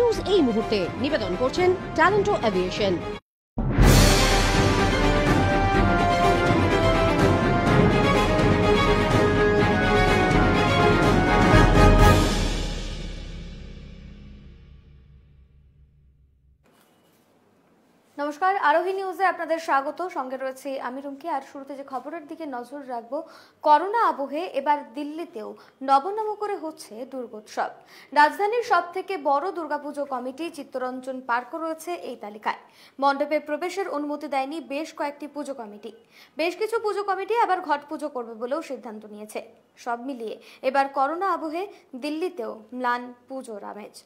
News এই মুহূর্তে নিবেদন করছেন ট্যালেন্টো এভিয়েশন। নমস্কার, আরোহী নিউজে আপনাদের স্বাগত। সঙ্গে রয়েছে আমি রুমকি। আর শুরুতে যে খবরের দিকে নজর রাখবো, করোনা আবহে এবার দিল্লিতেও নবনব করে হচ্ছে দুর্গোৎসব। রাজধানীর সব থেকে বড় দুর্গাপুজো কমিটি চিত্তরঞ্জন পার্ক রয়েছে এই তালিকায়। মণ্ডপে প্রবেশের অনুমতি দেয়নি বেশ কয়েকটি পুজো কমিটি। বেশ কিছু পুজো কমিটি আবার ঘট পুজো করবে বলেও সিদ্ধান্ত নিয়েছে। সব মিলিয়ে এবার করোনা আবহে দিল্লিতেও ম্লান পুজোর আমেজ।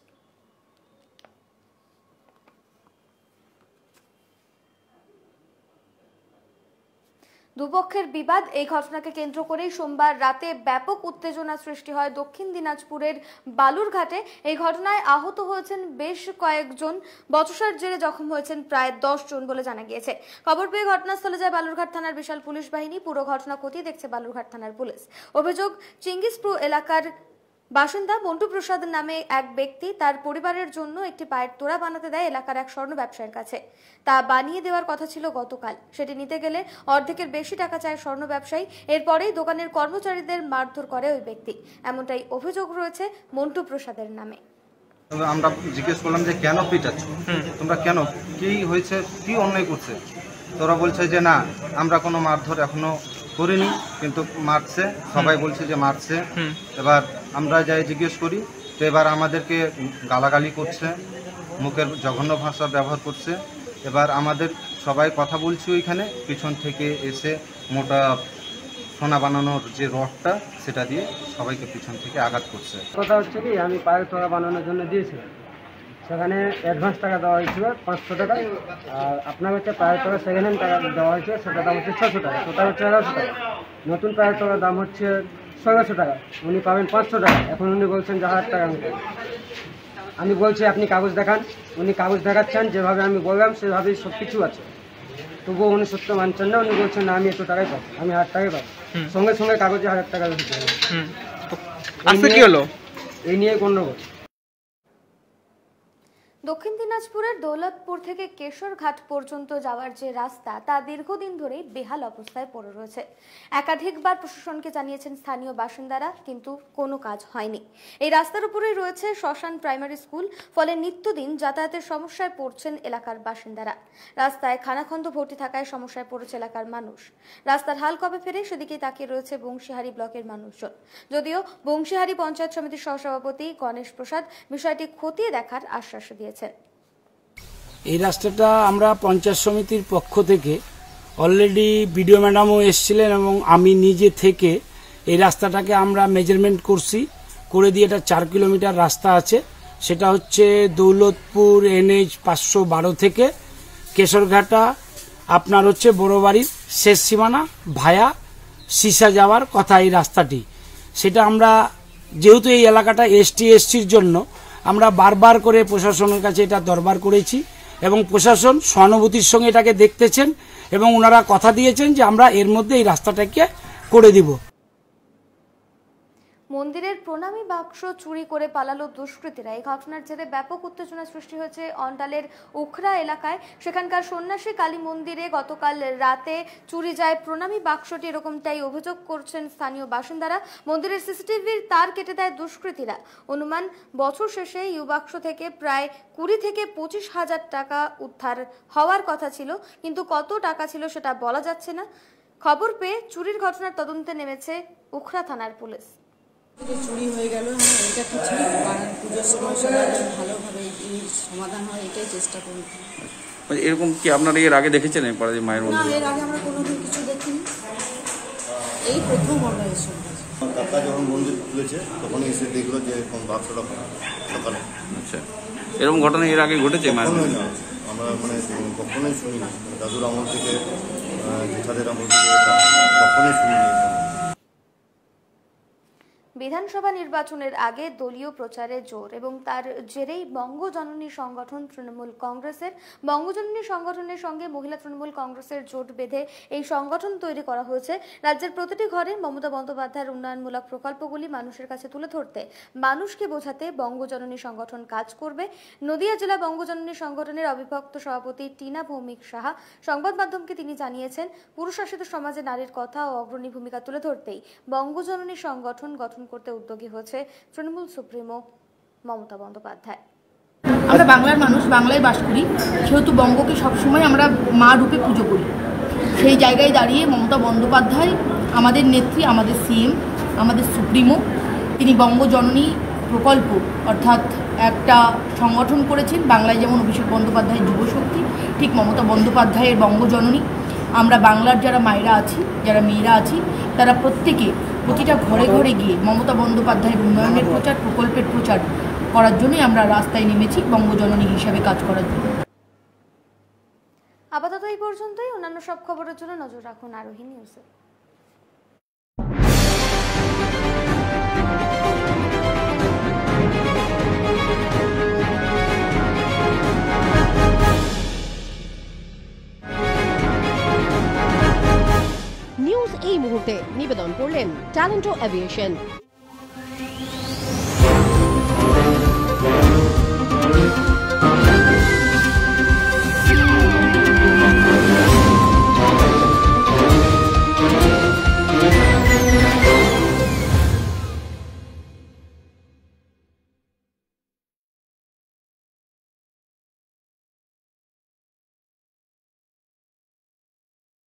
দুপক্ষের বিবাদ, এই ঘটনাকে কেন্দ্র করেই সোমবার রাতে ব্যাপক উত্তেজনা সৃষ্টি হয় দক্ষিণ দিনাজপুরের বালুরঘাটে। এই ঘটনায় আহত হয়েছেন বেশ কয়েকজন, বচসার জেরে জখম হয়েছেন প্রায় 10 জন বলে জানা গিয়েছে। খবর পেয়ে ঘটনাস্থলে যায় বালুরঘাট থানার বিশাল পুলিশ বাহিনী। পুরো ঘটনা খতিয়ে দেখছে বালুরঘাট থানার পুলিশ। অভিযোগ, চিঙ্গিসপুর এলাকার বাসিন্দা মন্টু প্রসাদ নামে এক ব্যক্তি তার পরিবারের জন্য একটি পায়ের তোড়া বানাতে দেয় এলাকার এক স্বর্ণ ব্যবসায়ীর কাছে। তা বানিয়ে দেওয়ার কথা ছিল গতকাল। সেটি নিতে গেলে অর্ধেকের বেশি টাকা চায় স্বর্ণ ব্যবসায়ী। এরপরেই দোকানের কর্মচারীদের মারধর করে ওই ব্যক্তি, এমনটাই অভিযোগ রয়েছে মন্টু প্রসাদের নামে। আমরা জিজ্ঞেস করলাম যে কেন পিটাচ্ছ, তোমরা কেন, কি হয়েছে, কি অন্যায় করছে? তোরা বলছে যে না, আমরা কোনো মারধর এখনো করিনি, কিন্তু মারছে, সবাই বলছে যে মারছে। এবার আমরা যাই জিজ্ঞেস করি, তো এবার আমাদেরকে গালাগালি করছে, মুখের জঘন্য ভাষা ব্যবহার করছে। এবার আমাদের সবাই কথা বলছি, ওইখানে পিছন থেকে এসে মোটা সোনা বানানোর যে রডটা, সেটা দিয়ে সবাইকে পিছন থেকে আঘাত করছে। কথা হচ্ছে কি, আমি পায়ের তোড়া বানানোর জন্য দিয়েছিলাম, সেখানে অ্যাডভান্স টাকা দেওয়া হয়েছিল 500 টাকা। আর আপনার হচ্ছে পায়ের তোড়া সেকেন্ড হ্যান্ড টাকা দেওয়া হয়েছে, সেটার দাম হচ্ছে 600 টাকা, টোটাল হচ্ছে 1100 টাকা। নতুন পায়ের তোড়ার দাম হচ্ছে 1600 টাকা, উনি পাবেন 500 টাকা। এখন উনি বলছেন যে 1000 টাকা আমি বলছি আপনি কাগজ দেখান। উনি কাগজ দেখাচ্ছেন, যেভাবে আমি বললাম সেভাবেই সব কিছু আছে, তবুও উনি সত্য মানছেন না। উনি বলছেন না, আমি এত টাকাই পাবো, আমি 1000 টাকাই পাবো। সঙ্গে সঙ্গে কাগজে 1000 টাকা দিতে হবে। এই নিয়ে গণ্ডগোল। দক্ষিণ দিনাজপুরের দৌলতপুর থেকে কেশরঘাট পর্যন্ত যাওয়ার যে রাস্তা, তা দীর্ঘদিন ধরেই বেহাল অবস্থায় পড়ে রয়েছে। একাধিকবার প্রশাসনকে জানিয়েছেন স্থানীয় বাসিন্দারা, কিন্তু কোনো কাজ হয়নি। এই রাস্তার উপরেই রয়েছে শ্মশান প্রাইমারি স্কুল, ফলে নিত্যদিন যাতায়াতের সমস্যায় পড়ছেন এলাকার বাসিন্দারা। রাস্তায় খানাখন্দ ভর্তি থাকায় সমস্যায় পড়েছে এলাকার মানুষ। রাস্তার হাল কবে ফেরে, সেদিকেই তাকিয়ে রয়েছে বংশীহারি ব্লকের মানুষজন। যদিও বংশীহারি পঞ্চায়েত সমিতির সহসভাপতি গণেশ প্রসাদ বিষয়টি খতিয়ে দেখার আশ্বাস দিয়েছেন। এই রাস্তাটা আমরা পঞ্চায়েত সমিতির পক্ষ থেকে অলরেডি বিডিও ম্যাডামও এসেছিলেন এবং আমি নিজে থেকে এই রাস্তাটাকে আমরা মেজারমেন্ট করছি, করে দিয়ে এটা 4 কিলোমিটার রাস্তা আছে। সেটা হচ্ছে দৌলতপুর NH 512 থেকে কেশরঘাটা আপনার হচ্ছে বড়বাড়ির শেষ সীমানা ভায়া সিসা যাওয়ার কথা এই রাস্তাটি। সেটা আমরা যেহেতু এই এলাকাটা ST/SCর জন্য আমরা বারবার করে প্রশাসনের কাছে এটা দরবার করেছি এবং প্রশাসন সহানুভূতির সঙ্গে এটাকে দেখতেছেন এবং ওনারা কথা দিয়েছেন যে আমরা এর মধ্যে এই রাস্তাটাকে করে দিব। মন্দিরের প্রণামী বাক্স চুরি করে পালালো দুষ্কৃতীরা। এই ঘটনার জেরে ব্যাপক উত্তেজনা সৃষ্টি হয়েছে অন্ডালের উখরা এলাকায়। সেখানকার সন্ন্যাসী কালী মন্দিরে গতকাল রাতে চুরি যায় প্রণামী বাক্সটি, এরকমটাই অভিযোগ করছেন স্থানীয় বাসিন্দারা। মন্দিরের CCTVর তার কেটে দেয় দুষ্কৃতীরা। অনুমান বছর শেষে ইউ বাক্স থেকে প্রায় 20 থেকে 25 হাজার টাকা উদ্ধার হওয়ার কথা ছিল, কিন্তু কত টাকা ছিল সেটা বলা যাচ্ছে না। খবর পেয়ে চুরির ঘটনার তদন্তে নেমেছে উখরা থানার পুলিশ। চুরি হয়ে গেল, এটা কিছু পুজোর সময় সবাই ভালোভাবে সমাধান হয়, এটাই চেষ্টা করি। এরকম কি আপনারা এর আগে দেখেছেন পাড়াদের মায়ের মন্দির? না, এর আগে আমরা কোনোদিন কিছু দেখিনি, এই প্রথম আমরা এসব। কাকা যখন মন্দির খুলেছে তখন এসে দেখলো যে এরকম বাক্সটা সকালে। আচ্ছা, এরকম ঘটনা এর আগে ঘটেছে? কখনোই না, আমরা মানে কখনোই শুনিনি। দাদুর আমল থেকে, জেঠাদের আমল থেকে কখনোই শুনিনি। বিধানসভা নির্বাচনের আগে দলীয় প্রচারে জোর এবং তার জেরেই বঙ্গজননী সংগঠন তৃণমূল কংগ্রেসের বঙ্গজননী সংগঠনের সঙ্গে মহিলা তৃণমূল কংগ্রেসের জোট বেঁধে এই সংগঠন তৈরি করা হয়েছে। রাজ্যের প্রতিটি ঘরে মমতা বন্দ্যোপাধ্যায়ের উন্নয়নমূলক প্রকল্পগুলি মানুষের কাছে তুলে ধরতে, মানুষকে বোঝাতে বঙ্গজননী সংগঠন কাজ করবে। নদিয়া জেলা বঙ্গজননী সংগঠনের অবিভক্ত সভাপতি টিনা ভৌমিক সাহা সংবাদ মাধ্যমকে তিনি জানিয়েছেন, পুরুষশাসিত সমাজে নারীর কথা ও অগ্রণী ভূমিকা তুলে ধরতেই বঙ্গজননী সংগঠন গঠন করতে উদ্যোগী হয়েছে তৃণমূল সুপ্রিমো মমতা বন্দ্যোপাধ্যায়। আমরা বাংলার মানুষ, বাংলায় বাস করি, সেহেতু বঙ্গকে সবসময় আমরা মা রূপে পুজো করি। সেই জায়গায় দাঁড়িয়ে মমতা বন্দ্যোপাধ্যায় আমাদের নেত্রী, আমাদের সিএম, আমাদের সুপ্রিমো, তিনি বঙ্গজননী প্রকল্প অর্থাৎ একটা সংগঠন করেছেন। বাংলায় যেমন অভিষেক বন্দ্যোপাধ্যায়ের যুবশক্তি, ঠিক মমতা বন্দ্যোপাধ্যায়ের বঙ্গজননী। আমরা বাংলার যারা মায়েরা আছি, যারা মেয়েরা আছি, তারা প্রত্যেকে প্রতিটা ঘরে ঘরে গিয়ে মমতা বন্দ্যোপাধ্যায়ের উন্নয়নের প্রচার, প্রকল্পের প্রচার করার জন্যই আমরা রাস্তায় নেমেছি, বঙ্গজননী হিসাবে কাজ করার জন্য। আপাতত এই পর্যন্তই। অন্যান্য সব খবরের জন্য নজর রাখুন আরোহী নিউজে। নিউজ এই মুহূর্তে নিবেদন করলেন ট্যালেন্টো এভিয়েশন।